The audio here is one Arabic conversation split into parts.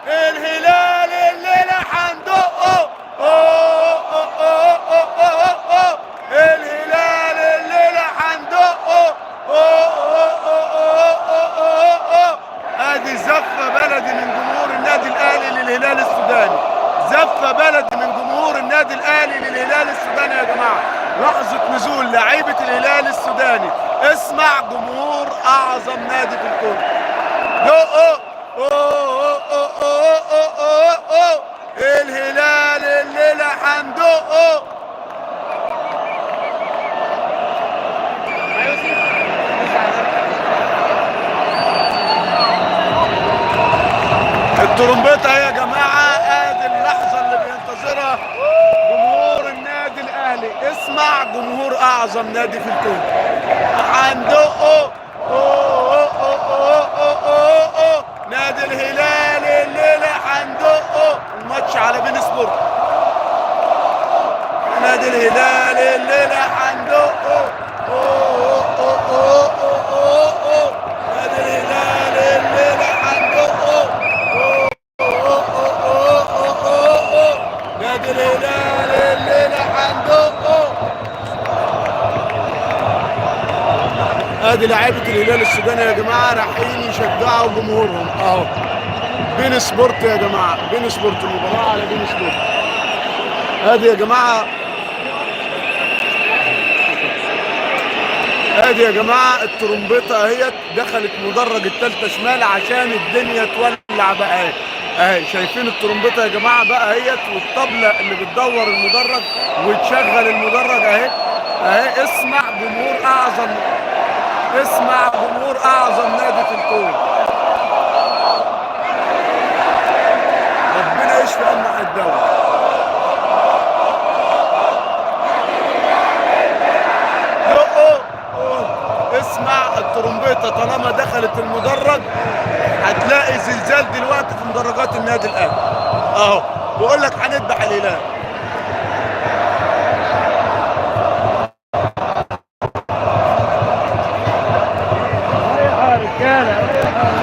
الهلال الليلة حندقه. الهلال الليلة حندقه. ادي زفة بلدي من جمهور النادي الاهلي للهلال السوداني. زفة بلدي من جمهور النادي الاهلي للهلال السوداني يا جماعة. لحظة نزول لعيبة الهلال السوداني. اسمع جمهور اعظم نادي في الكون. الهلال الليلة حندقه. الترومبيطة يا جماعة. ادي اللحظة اللي بينتظرها جمهور النادي الاهلي. اسمع جمهور اعظم نادي في الكون. حندقه. نادي الهلال الليلة حندقه. الماتش على بين سبورت. نادي الهلال الليلة حندقه. نادي الهلال الليلة حندقه. نادي الهلال الليلة حندقه. ادي لعيبه الهلال السوداني يا جماعه رايحين يشجعوا جمهورهم اهو. بين سبورت يا جماعه. بين سبورت. المباراه على بين سبورت. ادي يا جماعه. ادي يا جماعه الترومبيطه اهيت دخلت مدرج الثالثه شمال عشان الدنيا تولع بقى اهي. شايفين الترومبيطه يا جماعه بقى اهيت، والطبله اللي بتدور المدرج وتشغل المدرج اهي. اسمع جمهور اعظم. اسمع جمهور اعظم نادي في الكون. ربنا يشفي امح الدولة. اسمع الترومبيطة طالما دخلت المدرج هتلاقي زلزال دلوقتي في مدرجات النادي الاهلي اهو. بقول لك هنذبح الهلال.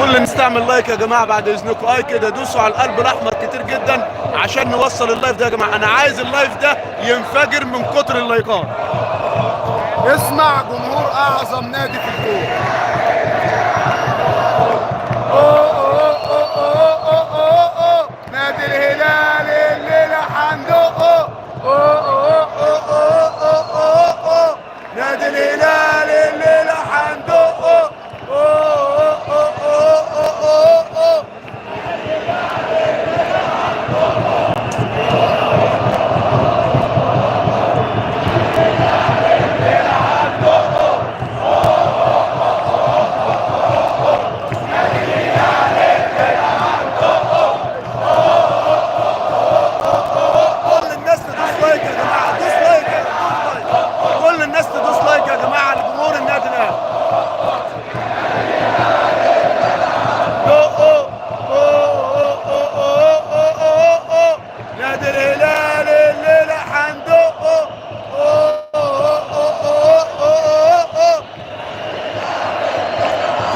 كل نستعمل لايك يا جماعه بعد اذنكم. اي كده دوسوا على القلب الاحمر كتير جدا عشان نوصل اللايف ده يا جماعه. انا عايز اللايف ده ينفجر من كتر اللايكات. اسمع جمهور اعظم نادي في الكون. نادي الهلال الليله حندقه. نادي الهلال الليله حندقه.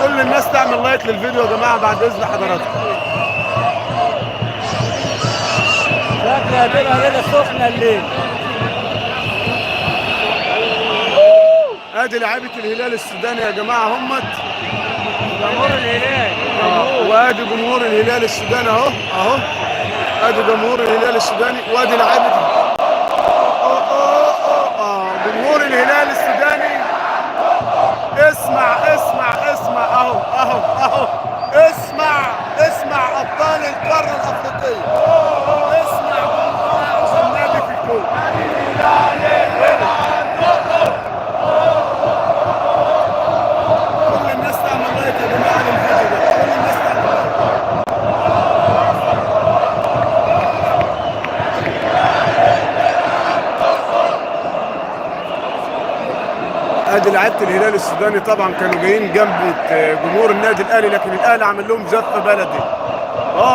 كل الناس تعمل لايك للفيديو يا جماعه بعد اذن حضراتكم. شكلها هتبقى ليله سخنه الليل. ادي لعيبه الهلال السوداني يا جماعه همت. جمهور الهلال. وادي جمهور الهلال السوداني اهو اهو. ادي جمهور الهلال السوداني وادي لعيبه جمهور الهلال السوداني. اسمع اسمع اسمع اهو اهو اهو. اسمع ابطال القاره الافريقيه. اسمع جمهور اعظم نادي في الكون. كل الناس تعمل لايك يا جماعه للفيديو ده. كل الناس تعمل لايك. ادي لعيبه الهلال السوداني طبعا كانوا جايين جنب جمهور النادي الاهلي، لكن الاهلي عامل لهم زفه بلدي.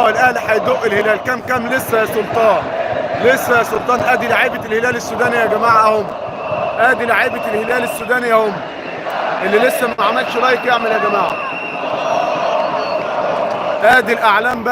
الاهلي هيدق الهلال. كام لسه يا سلطان. لسه يا سلطان. ادي لعيبه الهلال السوداني يا جماعه اهم. ادي لعيبه الهلال السوداني اهم. اللي لسه ما عملش لايك يعمل يا جماعه. ادي الاعلام بقى.